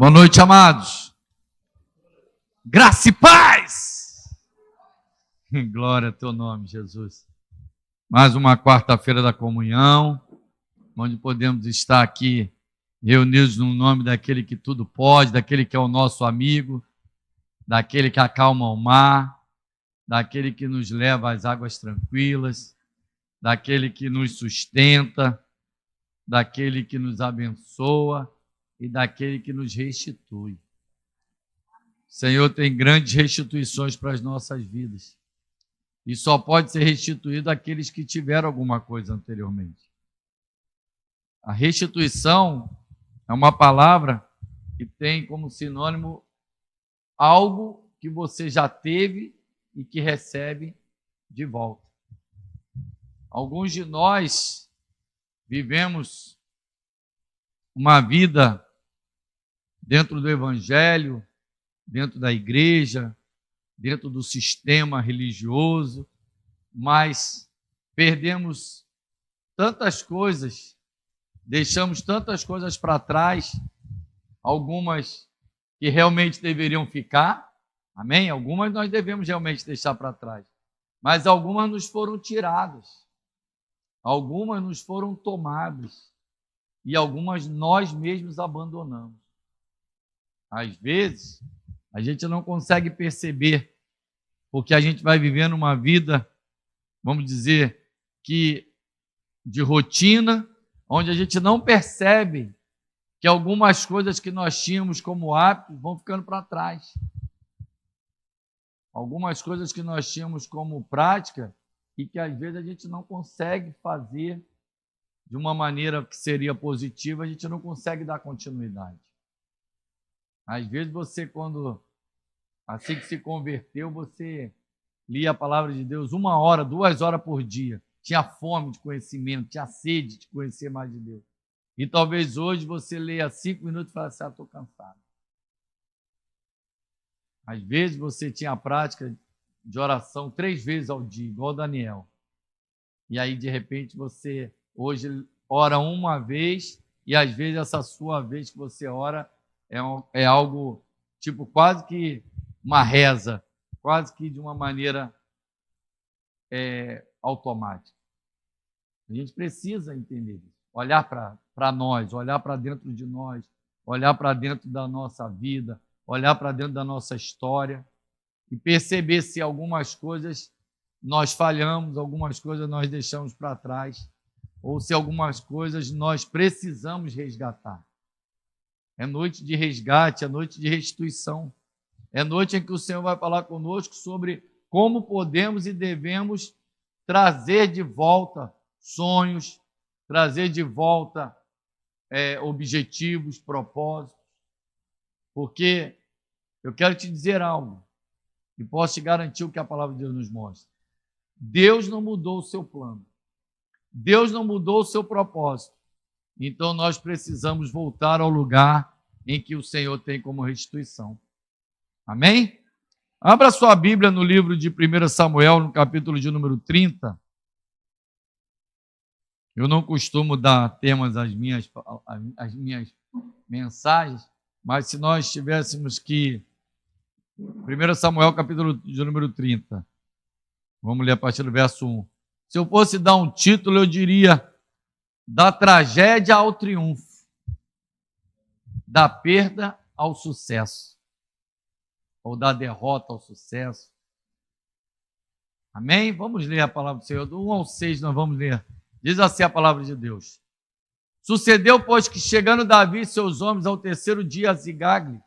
Boa noite, amados. Graça e paz. Glória ao teu nome, Jesus. Mais uma quarta-feira da comunhão, onde podemos estar aqui reunidos no nome daquele que tudo pode, daquele que é o nosso amigo, daquele que acalma o mar, daquele que nos leva às águas tranquilas, daquele que nos sustenta, daquele que nos abençoa e daquele que nos restitui. O Senhor tem grandes restituições para as nossas vidas. E só pode ser restituído àqueles que tiveram alguma coisa anteriormente. A restituição é uma palavra que tem como sinônimo algo que você já teve e que recebe de volta. Alguns de nós vivemos uma vida dentro do Evangelho, dentro da igreja, dentro do sistema religioso, mas perdemos tantas coisas, deixamos tantas coisas para trás, algumas que realmente deveriam ficar, amém? Algumas nós devemos realmente deixar para trás, mas algumas nos foram tiradas, algumas nos foram tomadas e algumas nós mesmos abandonamos. Às vezes, a gente não consegue perceber, porque a gente vai vivendo uma vida, vamos dizer, que de rotina, onde a gente não percebe que algumas coisas que nós tínhamos como hábitos vão ficando para trás. Algumas coisas que nós tínhamos como prática e que às vezes a gente não consegue fazer de uma maneira que seria positiva, a gente não consegue dar continuidade. Às vezes você, quando assim que se converteu, você lia a palavra de Deus 1 hora, 2 horas por dia. Tinha fome de conhecimento, tinha sede de conhecer mais de Deus. E talvez hoje você leia 5 minutos e fale assim, estou cansado. Às vezes você tinha a prática de oração 3 vezes ao dia, igual Daniel. E aí, de repente, você hoje ora uma vez e às vezes essa sua vez que você ora é algo tipo quase que uma reza, quase que de uma maneira automática. A gente precisa entender isso, olhar para nós, olhar para dentro de nós, olhar para dentro da nossa vida, olhar para dentro da nossa história e perceber se algumas coisas nós falhamos, algumas coisas nós deixamos para trás, ou se algumas coisas nós precisamos resgatar. É noite de resgate, é noite de restituição. É noite em que o Senhor vai falar conosco sobre como podemos e devemos trazer de volta sonhos, trazer de volta objetivos, propósitos. Porque eu quero te dizer algo, e posso te garantir o que a palavra de Deus nos mostra. Deus não mudou o seu plano. Deus não mudou o seu propósito. Então nós precisamos voltar ao lugar em que o Senhor tem como restituição. Amém? Abra sua Bíblia no livro de 1 Samuel, no capítulo de número 30. Eu não costumo dar temas às minhas mensagens, mas se nós tivéssemos que... 1 Samuel, capítulo de número 30. Vamos ler a partir do verso 1. Se eu fosse dar um título, eu diria: da tragédia ao triunfo, da perda ao sucesso, ou da derrota ao sucesso. Amém? Vamos ler a palavra do Senhor. Do 1 ao 6 nós vamos ler. Diz assim a palavra de Deus. Sucedeu, pois, que chegando Davi e seus homens ao 3º dia a Ziglag,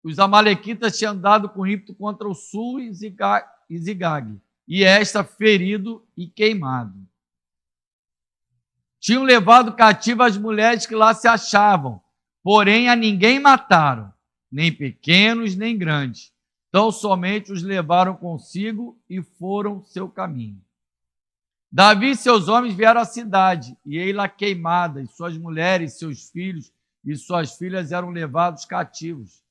os amalequitas tinham andado com ímpeto contra o sul e Ziglag, e esta ferido e queimado. Tinham levado cativo as mulheres que lá se achavam, porém a ninguém mataram, nem pequenos nem grandes. Tão somente os levaram consigo e foram seu caminho. Davi e seus homens vieram à cidade, e ei-la queimada, e suas mulheres, seus filhos e suas filhas eram levados cativos.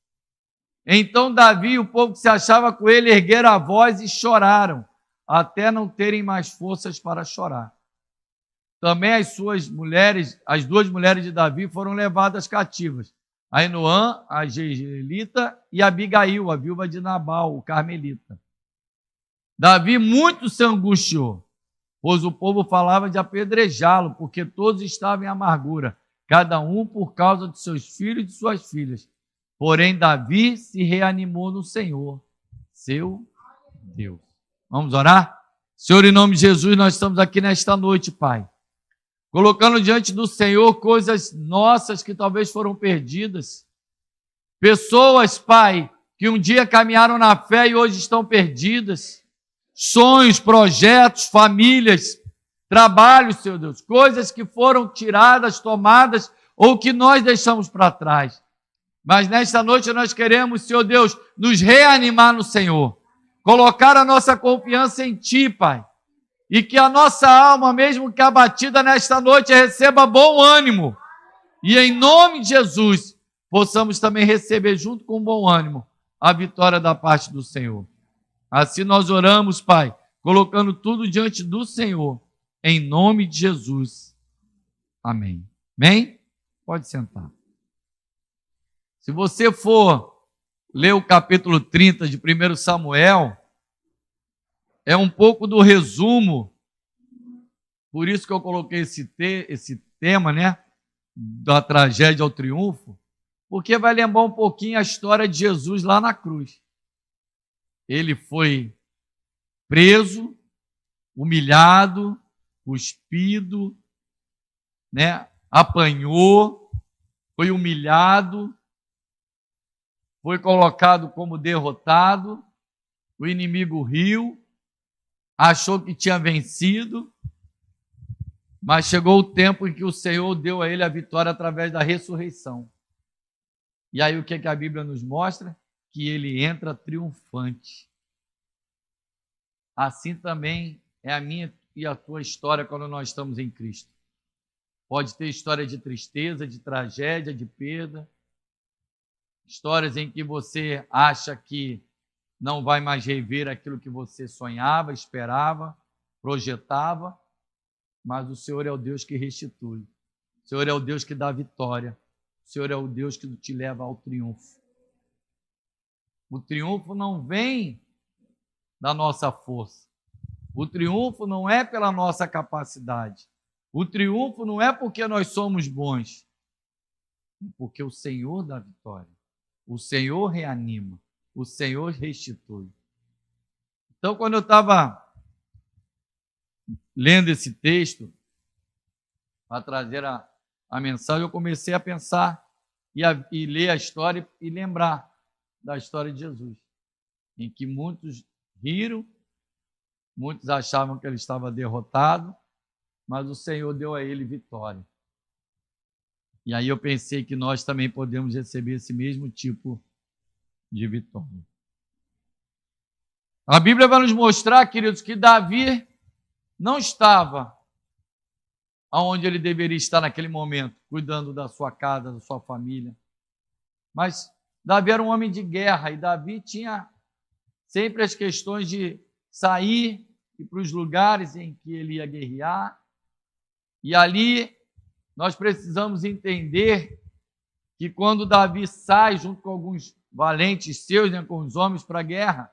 Então Davi e o povo que se achava com ele ergueram a voz e choraram, até não terem mais forças para chorar. Também as 2 mulheres de Davi foram levadas cativas, Ainoã, a jezreelita, e Abigail, a viúva de Nabal, o carmelita. Davi muito se angustiou, pois o povo falava de apedrejá-lo, porque todos estavam em amargura, cada um por causa de seus filhos e de suas filhas. Porém, Davi se reanimou no Senhor, seu Deus. Vamos orar? Senhor, em nome de Jesus, nós estamos aqui nesta noite, Pai, colocando diante do Senhor coisas nossas que talvez foram perdidas. Pessoas, Pai, que um dia caminharam na fé e hoje estão perdidas. Sonhos, projetos, famílias, trabalhos, Senhor Deus, coisas que foram tiradas, tomadas ou que nós deixamos para trás. Mas nesta noite nós queremos, Senhor Deus, nos reanimar no Senhor, colocar a nossa confiança em Ti, Pai, e que a nossa alma, mesmo que abatida nesta noite, receba bom ânimo, e em nome de Jesus, possamos também receber junto com bom ânimo a vitória da parte do Senhor. Assim nós oramos, Pai, colocando tudo diante do Senhor, em nome de Jesus. Amém. Amém? Pode sentar. Se você for ler o capítulo 30 de 1 Samuel, é um pouco do resumo, por isso que eu coloquei esse tema, né, da tragédia ao triunfo, porque vai lembrar um pouquinho a história de Jesus lá na cruz. Ele foi preso, humilhado, cuspido, né, apanhou, foi humilhado, foi colocado como derrotado, o inimigo riu, achou que tinha vencido, mas chegou o tempo em que o Senhor deu a ele a vitória através da ressurreição. E aí o que a Bíblia nos mostra? Que ele entra triunfante. Assim também é a minha e a tua história quando nós estamos em Cristo. Pode ter história de tristeza, de tragédia, de perda, histórias em que você acha que não vai mais rever aquilo que você sonhava, esperava, projetava, mas o Senhor é o Deus que restitui. O Senhor é o Deus que dá vitória. O Senhor é o Deus que te leva ao triunfo. O triunfo não vem da nossa força. O triunfo não é pela nossa capacidade. O triunfo não é porque nós somos bons, é porque o Senhor dá vitória. O Senhor reanima. O Senhor restitui. Então, quando eu estava lendo esse texto, para trazer a mensagem, eu comecei a pensar e ler a história e lembrar da história de Jesus, em que muitos riram, muitos achavam que ele estava derrotado, mas o Senhor deu a ele vitória. E aí eu pensei que nós também podemos receber esse mesmo tipo de vitória. A Bíblia vai nos mostrar, queridos, que Davi não estava onde ele deveria estar naquele momento, cuidando da sua casa, da sua família. Mas Davi era um homem de guerra e Davi tinha sempre as questões de sair e para os lugares em que ele ia guerrear. E ali nós precisamos entender que quando Davi sai junto com alguns valentes seus, né, com os homens para a guerra,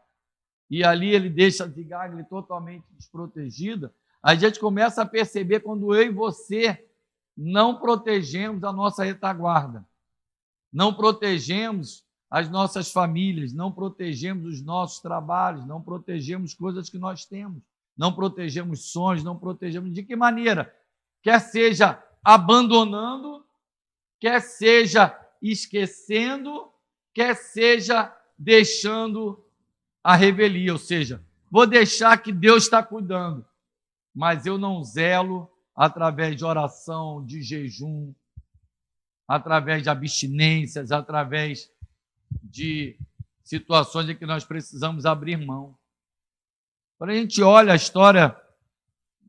e ali ele deixa Ziglag totalmente desprotegida, a gente começa a perceber quando eu e você não protegemos a nossa retaguarda, não protegemos as nossas famílias, não protegemos os nossos trabalhos, não protegemos coisas que nós temos, não protegemos sonhos, não protegemos de que maneira? Quer seja abandonando, quer seja esquecendo, quer seja deixando a revelia, ou seja, vou deixar que Deus está cuidando, mas eu não zelo através de oração, de jejum, através de abstinências, através de situações em que nós precisamos abrir mão. Quando a gente olha a história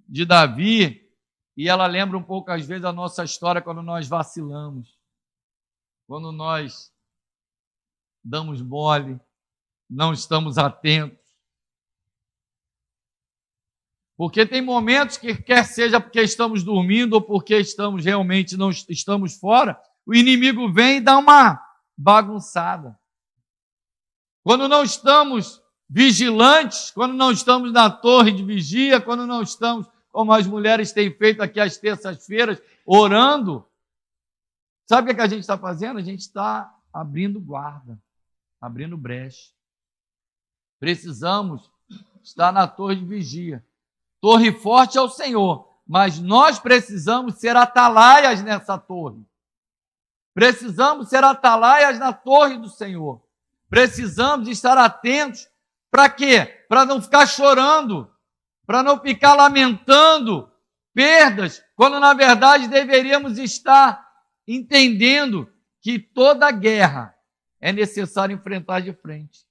de Davi, e ela lembra um pouco, às vezes, a nossa história quando nós vacilamos, quando nós damos mole, não estamos atentos. Porque tem momentos que, quer seja porque estamos dormindo ou porque estamos realmente não estamos fora, o inimigo vem e dá uma bagunçada. Quando não estamos vigilantes, quando não estamos na torre de vigia, quando não estamos, como as mulheres têm feito aqui às terças-feiras, orando, sabe o que a gente está fazendo? A gente está abrindo guarda, abrindo brecha. Precisamos estar na torre de vigia. Torre forte é o Senhor, mas nós precisamos ser atalaias nessa torre. Precisamos ser atalaias na torre do Senhor. Precisamos estar atentos para quê? Para não ficar chorando, para não ficar lamentando perdas, quando na verdade deveríamos estar entendendo que toda guerra é necessário enfrentar de frente.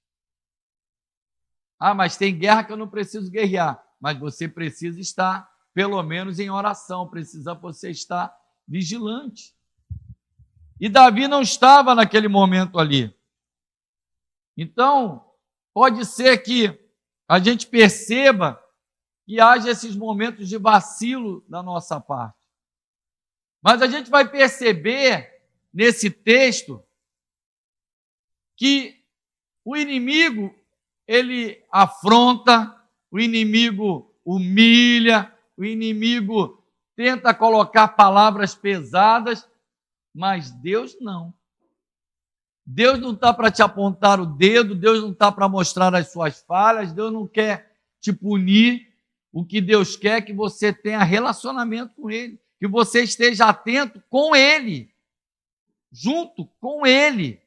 Ah, mas tem guerra que eu não preciso guerrear, mas você precisa estar, pelo menos em oração, precisa você estar vigilante. E Davi não estava naquele momento ali. Então, pode ser que a gente perceba que haja esses momentos de vacilo da nossa parte. Mas a gente vai perceber nesse texto que o inimigo, ele afronta, o inimigo humilha, o inimigo tenta colocar palavras pesadas, mas Deus não. Deus não está para te apontar o dedo, Deus não está para mostrar as suas falhas, Deus não quer te punir. O que Deus quer é que você tenha relacionamento com Ele, que você esteja atento com Ele, junto com Ele.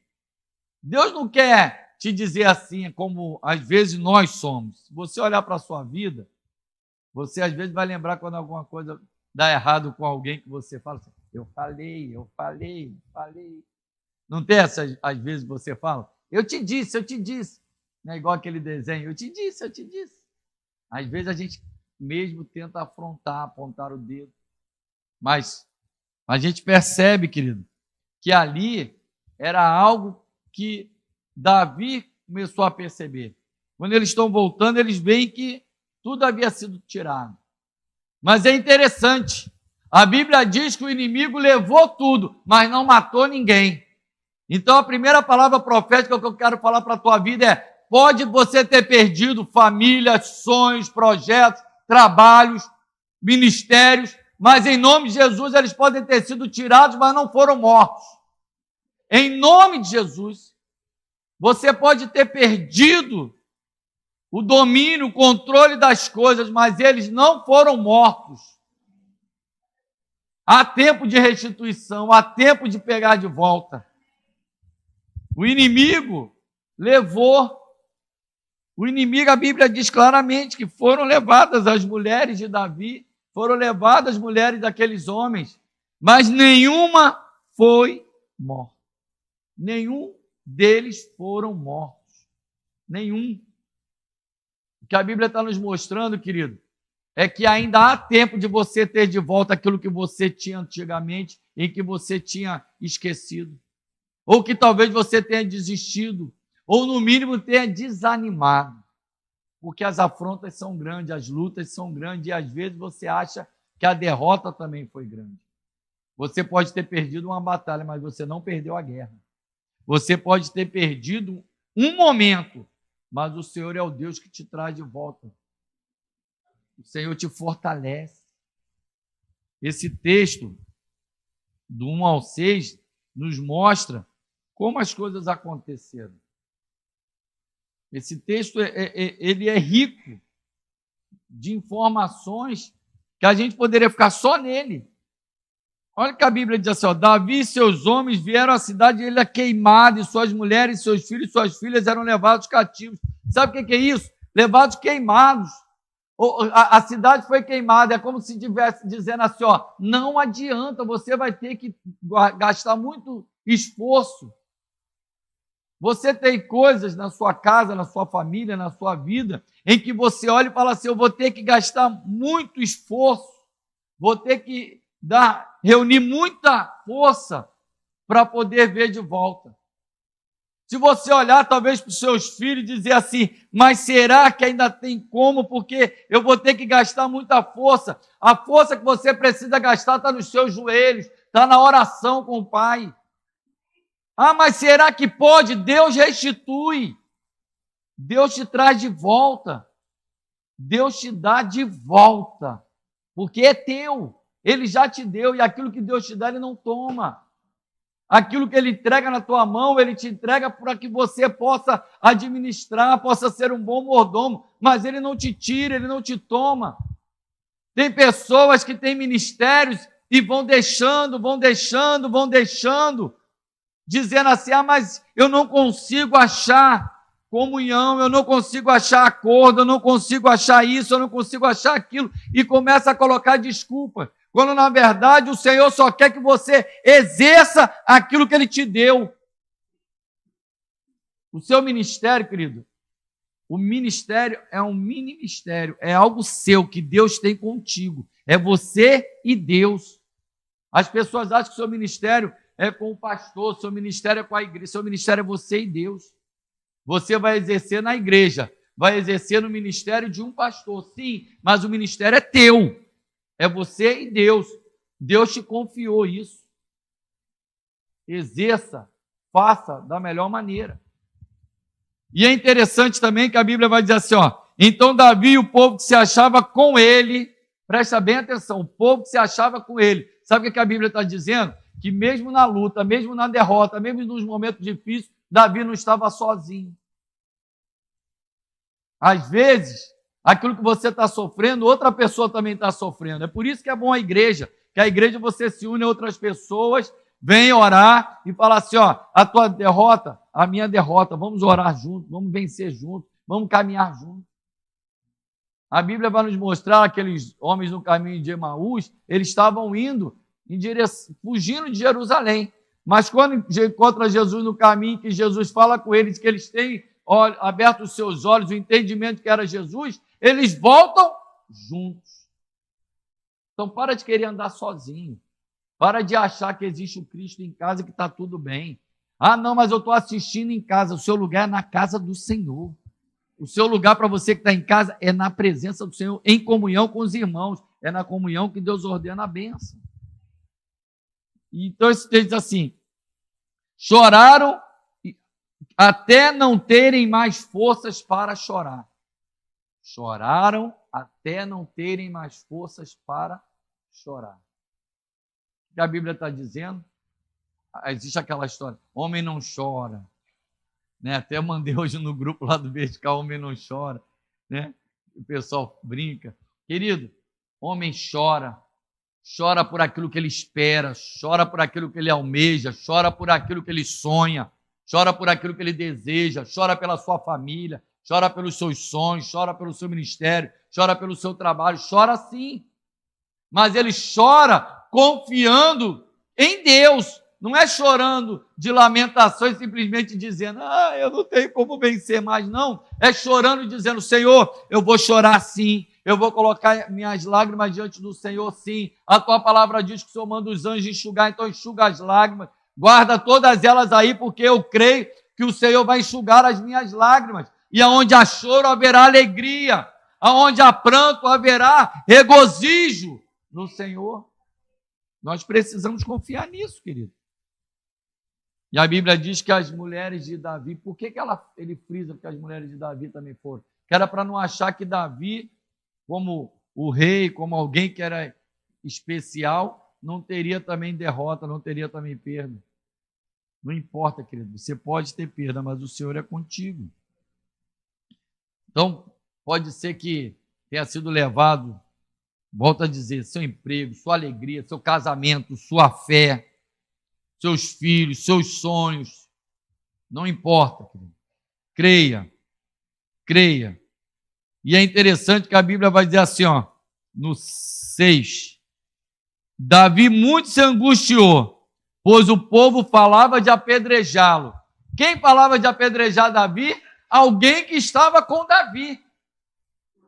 Deus não quer te dizer assim, como às vezes nós somos. Se você olhar para a sua vida, você às vezes vai lembrar quando alguma coisa dá errado com alguém que você fala assim, eu falei. Não tem essas, às vezes você fala, eu te disse. Não é igual aquele desenho, eu te disse. Às vezes a gente mesmo tenta afrontar, apontar o dedo. Mas a gente percebe, querido, que ali era algo que Davi começou a perceber. Quando eles estão voltando, eles veem que tudo havia sido tirado. Mas é interessante, a Bíblia diz que o inimigo levou tudo, mas não matou ninguém. Então a primeira palavra profética que eu quero falar para a tua vida é: pode você ter perdido família, sonhos, projetos, trabalhos, ministérios, mas em nome de Jesus eles podem ter sido tirados, mas não foram mortos. Em nome de Jesus, você pode ter perdido o domínio, o controle das coisas, mas eles não foram mortos. Há tempo de restituição, há tempo de pegar de volta. O inimigo levou. O inimigo, a Bíblia diz claramente que foram levadas as mulheres de Davi, foram levadas as mulheres daqueles homens, mas nenhuma foi morta. Nenhum deles foram mortos. Nenhum. O que a Bíblia está nos mostrando, querido, é que ainda há tempo de você ter de volta aquilo que você tinha antigamente e que você tinha esquecido. Ou que talvez você tenha desistido, ou no mínimo tenha desanimado. Porque as afrontas são grandes, as lutas são grandes, e às vezes você acha que a derrota também foi grande. Você pode ter perdido uma batalha, mas você não perdeu a guerra. Você pode ter perdido um momento, mas o Senhor é o Deus que te traz de volta. O Senhor te fortalece. Esse texto, do 1 ao 6, nos mostra como as coisas aconteceram. Esse texto ele é rico de informações que a gente poderia ficar só nele. Olha que a Bíblia diz assim, ó, Davi e seus homens vieram à cidade, ele é queimado, e suas mulheres, seus filhos e suas filhas eram levados cativos. Sabe o que é isso? Levados queimados. A cidade foi queimada, é como se estivesse dizendo assim, ó, não adianta, você vai ter que gastar muito esforço. Você tem coisas na sua casa, na sua família, na sua vida, em que você olha e fala assim, eu vou ter que gastar muito esforço, vou ter que reunir muita força para poder ver de volta. Se você olhar talvez para os seus filhos e dizer assim, mas será que ainda tem como? Porque eu vou ter que gastar muita força. A força que você precisa gastar está nos seus joelhos, está na oração com o Pai. Ah, mas será que pode? Deus restitui. Deus te traz de volta. Deus te dá de volta. Porque é teu. Ele já te deu e aquilo que Deus te dá, Ele não toma. Aquilo que Ele entrega na tua mão, Ele te entrega para que você possa administrar, possa ser um bom mordomo, mas Ele não te tira, Ele não te toma. Tem pessoas que têm ministérios e vão deixando, dizendo assim, ah, mas eu não consigo achar comunhão, eu não consigo achar acordo, eu não consigo achar isso, eu não consigo achar aquilo, e começa a colocar desculpa, quando na verdade o Senhor só quer que você exerça aquilo que Ele te deu. O seu ministério, querido, o ministério é um mini ministério, é algo seu que Deus tem contigo, é você e Deus. As pessoas acham que o seu ministério é com o pastor, seu ministério é com a igreja, seu ministério é você e Deus. Você vai exercer na igreja, vai exercer no ministério de um pastor, sim, mas o ministério é teu, é você e Deus. Deus te confiou isso. Exerça, faça da melhor maneira. E é interessante também que a Bíblia vai dizer assim, ó, então Davi e o povo que se achava com ele, presta bem atenção, o povo que se achava com ele, sabe o que a Bíblia está dizendo? Que mesmo na luta, mesmo na derrota, mesmo nos momentos difíceis, Davi não estava sozinho. Às vezes, aquilo que você está sofrendo, outra pessoa também está sofrendo. É por isso que é bom a igreja, que a igreja você se une a outras pessoas, vem orar e fala assim, ó, a tua derrota, a minha derrota, vamos orar juntos, vamos vencer juntos, vamos caminhar juntos. A Bíblia vai nos mostrar aqueles homens no caminho de Emaús, eles estavam indo em direção, fugindo de Jerusalém, mas quando encontra Jesus no caminho, que Jesus fala com eles, que eles têm aberto os seus olhos, o entendimento que era Jesus, eles voltam juntos. Então para de querer andar sozinho. Para de achar que existe o Cristo em casa e que está tudo bem. Ah, não, mas eu estou assistindo em casa. O seu lugar é na casa do Senhor. O seu lugar para você que está em casa é na presença do Senhor, em comunhão com os irmãos. É na comunhão que Deus ordena a bênção. Então esse texto diz assim, choraram até não terem mais forças para chorar. Choraram até não terem mais forças para chorar. O que a Bíblia está dizendo? Existe aquela história, homem não chora, né? Até mandei hoje no grupo lá do Vertical, homem não chora, né? O pessoal brinca. Querido, homem chora por aquilo que ele espera, chora por aquilo que ele almeja, chora por aquilo que ele sonha, chora por aquilo que ele deseja, chora pela sua família, chora pelos seus sonhos, chora pelo seu ministério, chora pelo seu trabalho, chora sim, mas ele chora confiando em Deus, não é chorando de lamentações, simplesmente dizendo, eu não tenho como vencer mais, não, é chorando dizendo, Senhor, eu vou chorar sim, eu vou colocar minhas lágrimas diante do Senhor sim, a tua palavra diz que o Senhor manda os anjos enxugar, então enxuga as lágrimas, guarda todas elas aí, porque eu creio que o Senhor vai enxugar as minhas lágrimas, e aonde há choro haverá alegria, aonde há pranto haverá regozijo no Senhor. Nós precisamos confiar nisso, querido. E a Bíblia diz que as mulheres de Davi, por que ele frisa que as mulheres de Davi também foram? Que era para não achar que Davi, como o rei, como alguém que era especial, não teria também derrota, não teria também perda. Não importa, querido, você pode ter perda, mas o Senhor é contigo. Então, pode ser que tenha sido levado, volto a dizer, seu emprego, sua alegria, seu casamento, sua fé, seus filhos, seus sonhos, não importa, querido. Creia. E é interessante que a Bíblia vai dizer assim, ó, no 6, Davi muito se angustiou, pois o povo falava de apedrejá-lo. Quem falava de apedrejar Davi? Alguém que estava com Davi.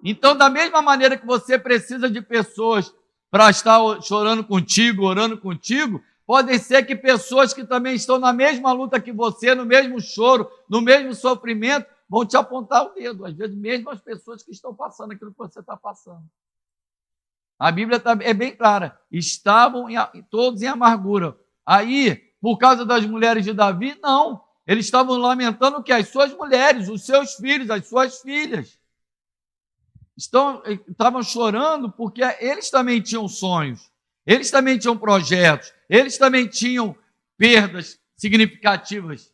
Então, da mesma maneira que você precisa de pessoas para estar chorando contigo, orando contigo, podem ser que pessoas que também estão na mesma luta que você, no mesmo choro, no mesmo sofrimento, vão te apontar o dedo. Às vezes, mesmo as pessoas que estão passando aquilo que você está passando. A Bíblia é bem clara. Estavam todos em amargura. Aí, por causa das mulheres de Davi? Não. Eles estavam lamentando o quê? As suas mulheres, os seus filhos, as suas filhas. Estavam chorando porque eles também tinham sonhos, eles também tinham projetos, eles também tinham perdas significativas.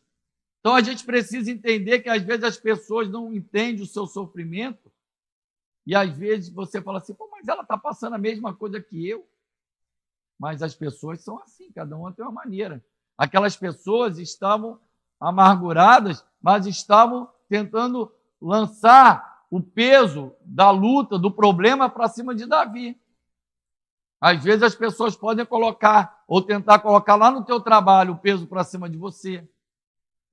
Então a gente precisa entender que às vezes as pessoas não entendem o seu sofrimento e às vezes você fala assim, mas ela está passando a mesma coisa que eu. Mas as pessoas são assim, cada uma tem uma maneira. Aquelas pessoas estavam amarguradas, mas estavam tentando lançar o peso da luta, do problema para cima de Davi. Às vezes as pessoas podem colocar, ou tentar colocar lá no teu trabalho o peso para cima de você.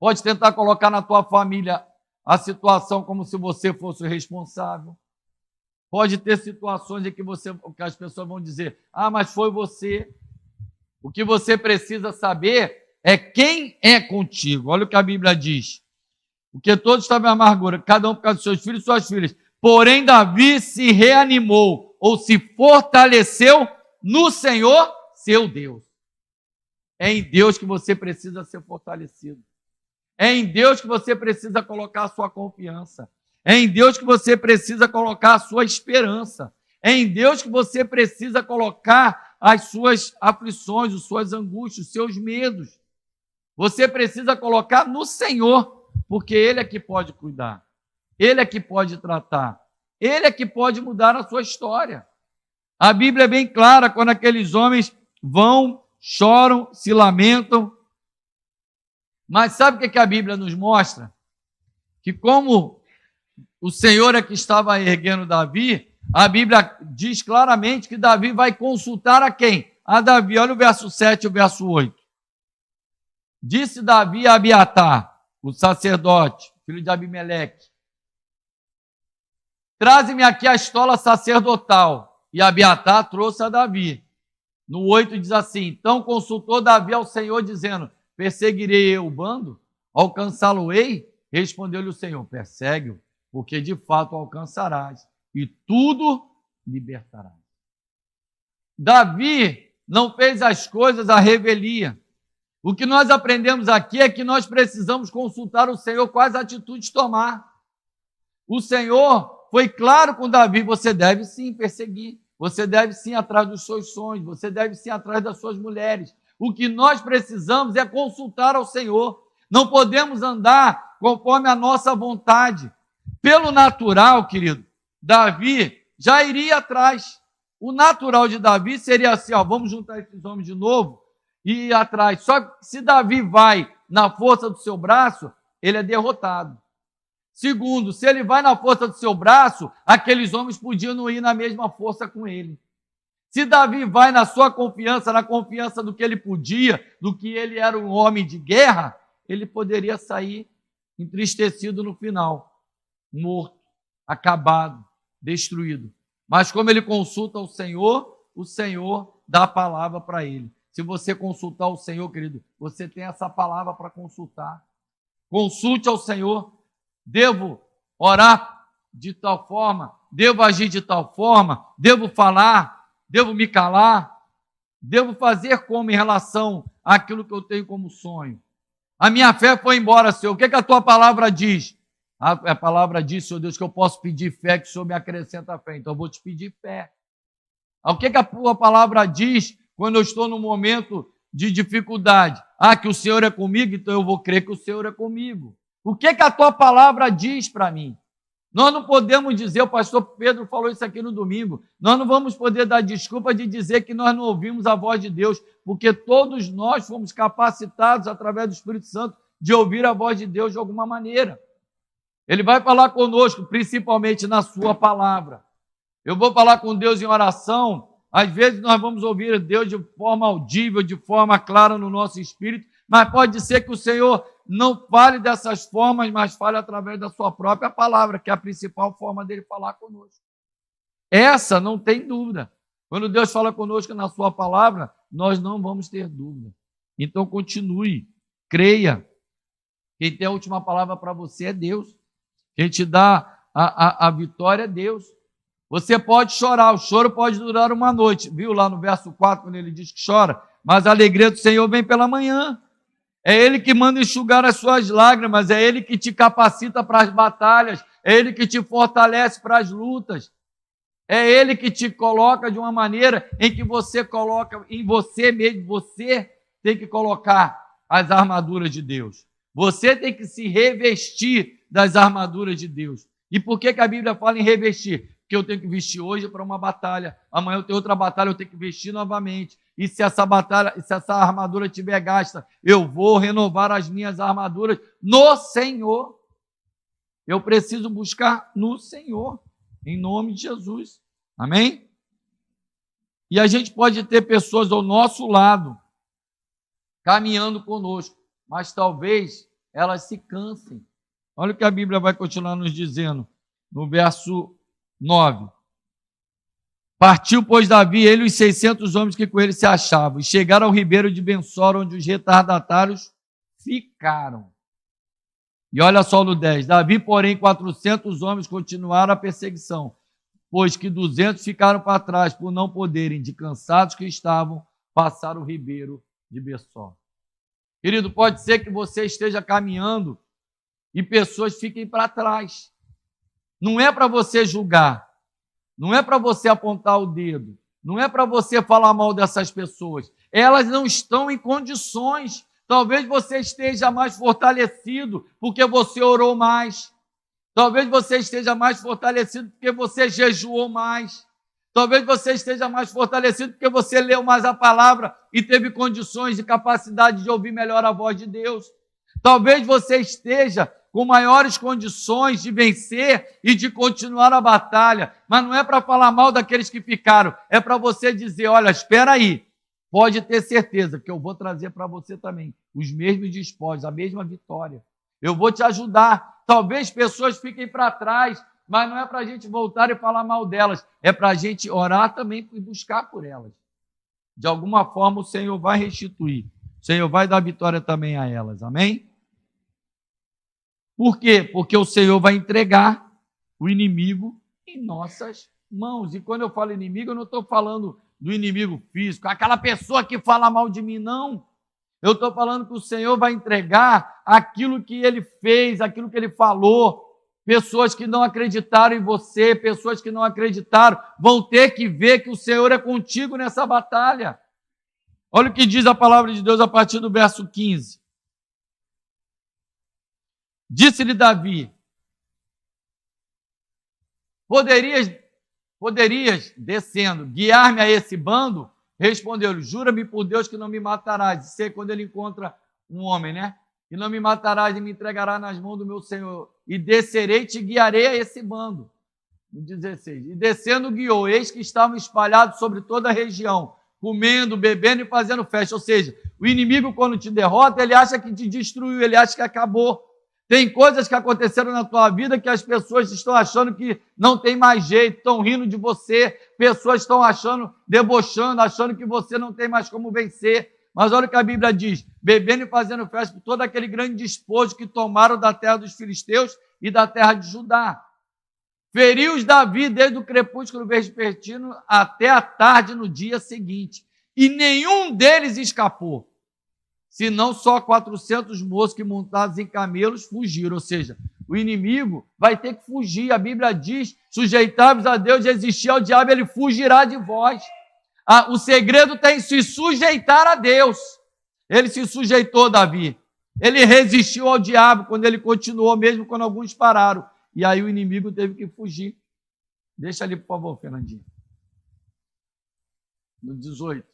Pode tentar colocar na tua família a situação como se você fosse o responsável. Pode ter situações em que as pessoas vão dizer, mas foi você. O que você precisa saber é quem é contigo. Olha o que a Bíblia diz. Porque todos estavam em amargura, cada um por causa dos seus filhos e suas filhas. Porém, Davi se reanimou, ou se fortaleceu no Senhor, seu Deus. É em Deus que você precisa ser fortalecido. É em Deus que você precisa colocar a sua confiança. É em Deus que você precisa colocar a sua esperança. É em Deus que você precisa colocar as suas aflições, as suas angústias, os seus medos. Você precisa colocar no Senhor, porque Ele é que pode cuidar, Ele é que pode tratar, Ele é que pode mudar a sua história. A Bíblia é bem clara quando aqueles homens vão, choram, se lamentam. Mas sabe o que a Bíblia nos mostra? Que como o Senhor é que estava erguendo Davi, a Bíblia diz claramente que Davi vai consultar a quem? A Davi. Olha o verso 7 e o verso 8. Disse Davi a Abiatar, o sacerdote, filho de Abimeleque, traze-me aqui a estola sacerdotal. E Abiatar trouxe a Davi. No 8 diz assim, então consultou Davi ao Senhor, dizendo, perseguirei eu o bando? Alcançá-lo-ei? Respondeu-lhe o Senhor, persegue-o, porque de fato alcançarás, e tudo libertarás. Davi não fez as coisas à revelia. O que nós aprendemos aqui é que nós precisamos consultar o Senhor quais atitudes tomar. O Senhor foi claro com Davi, você deve sim perseguir, você deve sim ir atrás dos seus sonhos, você deve sim ir atrás das suas mulheres. O que nós precisamos é consultar ao Senhor. Não podemos andar conforme a nossa vontade. Pelo natural, querido, Davi já iria atrás. O natural de Davi seria assim, vamos juntar esses homens de novo, e ir atrás. Só que se Davi vai na força do seu braço, ele é derrotado. Segundo, se ele vai na força do seu braço, aqueles homens podiam não ir na mesma força com ele. Se Davi vai na sua confiança, na confiança do que ele podia, do que ele era um homem de guerra, ele poderia sair entristecido no final, morto, acabado, destruído. Mas como ele consulta o Senhor dá a palavra para ele. Se você consultar o Senhor, querido, você tem essa palavra para consultar. Consulte ao Senhor. Devo orar de tal forma? Devo agir de tal forma? Devo falar? Devo me calar? Devo fazer como em relação àquilo que eu tenho como sonho? A minha fé foi embora, Senhor. O que a tua palavra diz? A palavra diz, Senhor Deus, que eu posso pedir fé, que o Senhor me acrescenta fé. Então eu vou te pedir fé. O que a tua palavra diz quando eu estou num momento de dificuldade? Que o Senhor é comigo, então eu vou crer que o Senhor é comigo. O que a tua palavra diz para mim? Nós não podemos dizer, o pastor Pedro falou isso aqui no domingo, nós não vamos poder dar desculpa de dizer que nós não ouvimos a voz de Deus, porque todos nós fomos capacitados através do Espírito Santo de ouvir a voz de Deus de alguma maneira. Ele vai falar conosco, principalmente na sua palavra. Eu vou falar com Deus em oração, às vezes nós vamos ouvir Deus de forma audível, de forma clara no nosso espírito, mas pode ser que o Senhor não fale dessas formas, mas fale através da sua própria palavra, que é a principal forma dele falar conosco. Essa não tem dúvida. Quando Deus fala conosco na sua palavra, nós não vamos ter dúvida. Então continue, creia. Quem tem a última palavra para você é Deus. Quem te dá a vitória é Deus. Você pode chorar, o choro pode durar uma noite. Viu lá no verso 4, quando ele diz que chora? Mas a alegria do Senhor vem pela manhã. É Ele que manda enxugar as suas lágrimas, é Ele que te capacita para as batalhas, é Ele que te fortalece para as lutas, é Ele que te coloca de uma maneira em que você coloca em você mesmo, você tem que colocar as armaduras de Deus. Você tem que se revestir das armaduras de Deus. E por que a Bíblia fala em revestir? Porque eu tenho que vestir hoje para uma batalha, amanhã eu tenho outra batalha, eu tenho que vestir novamente. E se essa batalha, se essa armadura estiver gasta, eu vou renovar as minhas armaduras no Senhor. Eu preciso buscar no Senhor, em nome de Jesus. Amém? E a gente pode ter pessoas ao nosso lado, caminhando conosco, mas talvez elas se cansem. Olha o que a Bíblia vai continuar nos dizendo, no verso 9. Partiu, pois, Davi, ele e os 600 homens que com ele se achavam, e chegaram ao ribeiro de Ben-Sor, onde os retardatários ficaram. E olha só no 10. Davi, porém, 400 homens continuaram a perseguição, pois que 200 ficaram para trás, por não poderem, de cansados que estavam, passar o ribeiro de Ben-Sor. Querido, pode ser que você esteja caminhando e pessoas fiquem para trás. Não é para você julgar, não é para você apontar o dedo, não é para você falar mal dessas pessoas. Elas não estão em condições. Talvez você esteja mais fortalecido porque você orou mais. Talvez você esteja mais fortalecido porque você jejuou mais. Talvez você esteja mais fortalecido porque você leu mais a palavra e teve condições e capacidade de ouvir melhor a voz de Deus. Talvez você esteja com maiores condições de vencer e de continuar a batalha, mas não é para falar mal daqueles que ficaram, é para você dizer, olha, espera aí, pode ter certeza que eu vou trazer para você também os mesmos despojos, a mesma vitória. Eu vou te ajudar. Talvez pessoas fiquem para trás, mas não é para a gente voltar e falar mal delas, é para a gente orar também e buscar por elas. De alguma forma o Senhor vai restituir, o Senhor vai dar vitória também a elas, amém? Por quê? Porque o Senhor vai entregar o inimigo em nossas mãos. E quando eu falo inimigo, eu não estou falando do inimigo físico, aquela pessoa que fala mal de mim, não. Eu estou falando que o Senhor vai entregar aquilo que Ele fez, aquilo que Ele falou. Pessoas que não acreditaram em você, pessoas que não acreditaram, vão ter que ver que o Senhor é contigo nessa batalha. Olha o que diz a palavra de Deus a partir do verso 15. Disse-lhe Davi, poderias, descendo, guiar-me a esse bando? Respondeu-lhe, jura-me por Deus que não me matarás. Isso é quando ele encontra um homem, né? E não me matarás e me entregarás nas mãos do meu Senhor. E descerei e te guiarei a esse bando. No 16. E descendo guiou, eis que estavam espalhados sobre toda a região, comendo, bebendo e fazendo festa. Ou seja, o inimigo quando te derrota, ele acha que te destruiu, ele acha que acabou. Tem coisas que aconteceram na tua vida que as pessoas estão achando que não tem mais jeito, estão rindo de você, pessoas estão achando, debochando, achando que você não tem mais como vencer. Mas olha o que a Bíblia diz, bebendo e fazendo festa por todo aquele grande despojo que tomaram da terra dos filisteus e da terra de Judá. Feriu-os Davi desde o crepúsculo vespertino até a tarde no dia seguinte, e nenhum deles escapou. Senão só 400 moços que montados em camelos fugiram. Ou seja, o inimigo vai ter que fugir. A Bíblia diz, sujeitai-vos a Deus e resistir ao diabo, ele fugirá de vós. O segredo está em se sujeitar a Deus. Ele se sujeitou, Davi. Ele resistiu ao diabo quando ele continuou, mesmo quando alguns pararam. E aí o inimigo teve que fugir. Deixa ali, por favor, Fernandinho. No 18.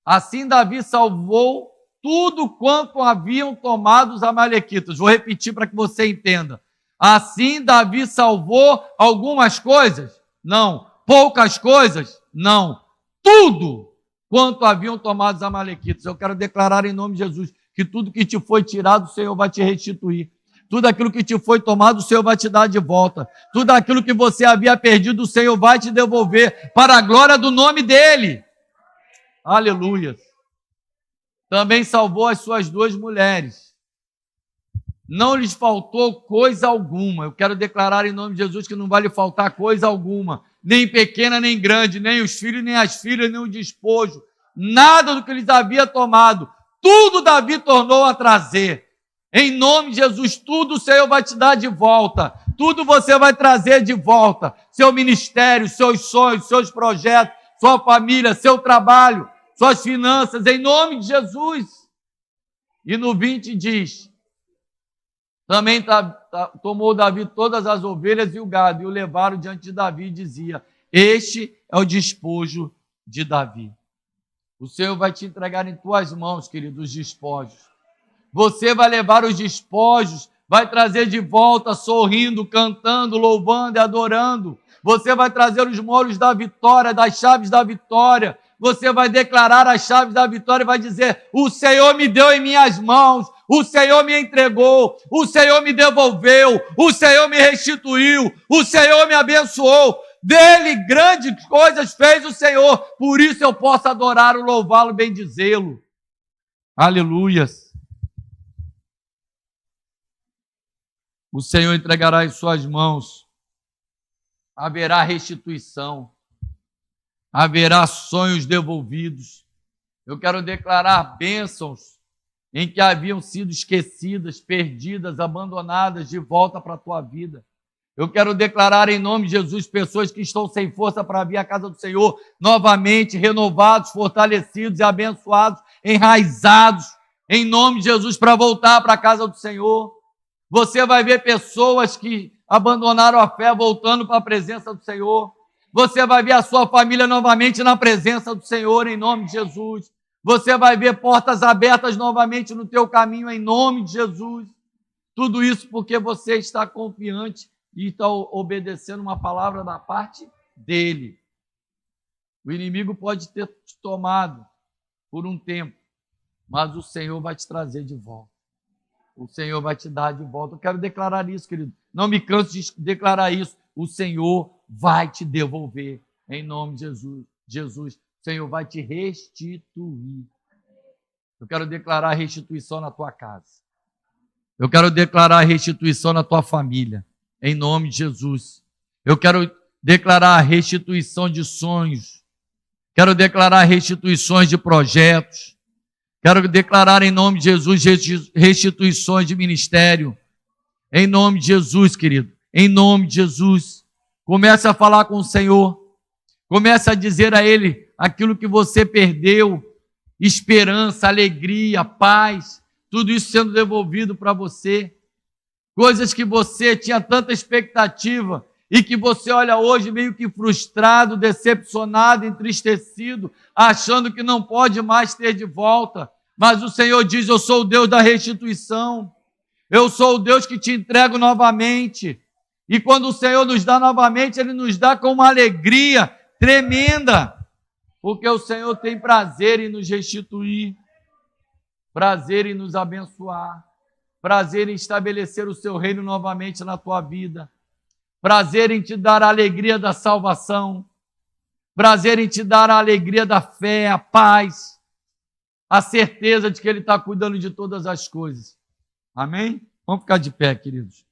Assim Davi salvou tudo quanto haviam tomado os amalequitas. Vou repetir para que você entenda. Assim Davi salvou algumas coisas? Não. Poucas coisas? Não. Tudo quanto haviam tomado os amalequitas. Eu quero declarar em nome de Jesus que tudo que te foi tirado, o Senhor vai te restituir. Tudo aquilo que te foi tomado, o Senhor vai te dar de volta. Tudo aquilo que você havia perdido, o Senhor vai te devolver para a glória do nome dEle. Aleluia. Também salvou as suas 2 mulheres. Não lhes faltou coisa alguma. Eu quero declarar em nome de Jesus que não vai lhe faltar coisa alguma. Nem pequena, nem grande, nem os filhos, nem as filhas, nem o despojo. Nada do que lhes havia tomado. tudo Davi tornou a trazer. Em nome de Jesus, tudo o Senhor vai te dar de volta. Tudo você vai trazer de volta. Seu ministério, seus sonhos, seus projetos, sua família, seu trabalho, suas finanças, em nome de Jesus. E no 20 diz, também tomou Davi todas as ovelhas e o gado, e o levaram diante de Davi e dizia, este é o despojo de Davi. O Senhor vai te entregar em tuas mãos, querido, os despojos. Você vai levar os despojos, vai trazer de volta sorrindo, cantando, louvando e adorando. Você vai trazer os molos da vitória, das chaves da vitória. Você vai declarar as chaves da vitória e vai dizer, o Senhor me deu em minhas mãos, o Senhor me entregou, o Senhor me devolveu, o Senhor me restituiu, o Senhor me abençoou. Dele grandes coisas fez o Senhor, por isso eu posso adorá-lo, louvá-lo, bendizê-lo. Aleluias. O Senhor entregará em suas mãos, haverá restituição, haverá sonhos devolvidos. Eu quero declarar bênçãos em que haviam sido esquecidas, perdidas, abandonadas, de volta para a tua vida. Eu quero declarar em nome de Jesus pessoas que estão sem força para vir à casa do Senhor, novamente renovados, fortalecidos e abençoados, enraizados, em nome de Jesus, para voltar para a casa do Senhor. Você vai ver pessoas que abandonaram a fé voltando para a presença do Senhor. Você vai ver a sua família novamente na presença do Senhor, em nome de Jesus. Você vai ver portas abertas novamente no teu caminho, em nome de Jesus. Tudo isso porque você está confiante e está obedecendo uma palavra da parte dele. O inimigo pode ter te tomado por um tempo, mas o Senhor vai te trazer de volta. O Senhor vai te dar de volta. Eu quero declarar isso, querido. Não me canso de declarar isso. O Senhor vai te devolver, em nome de Jesus. Jesus, o Senhor vai te restituir. Eu quero declarar restituição na tua casa. Eu quero declarar restituição na tua família, em nome de Jesus. Eu quero declarar restituição de sonhos. Quero declarar restituições de projetos. Quero declarar em nome de Jesus restituições de ministério. Em nome de Jesus, querido. Em nome de Jesus. Comece a falar com o Senhor. Comece a dizer a Ele aquilo que você perdeu. Esperança, alegria, paz. Tudo isso sendo devolvido para você. Coisas que você tinha tanta expectativa e que você olha hoje meio que frustrado, decepcionado, entristecido, achando que não pode mais ter de volta. Mas o Senhor diz, eu sou o Deus da restituição. Eu sou o Deus que te entrego novamente. E quando o Senhor nos dá novamente, Ele nos dá com uma alegria tremenda. Porque o Senhor tem prazer em nos restituir, prazer em nos abençoar, prazer em estabelecer o seu reino novamente na tua vida. Prazer em te dar a alegria da salvação, prazer em te dar a alegria da fé, a paz, a certeza de que Ele está cuidando de todas as coisas. Amém? Vamos ficar de pé, queridos.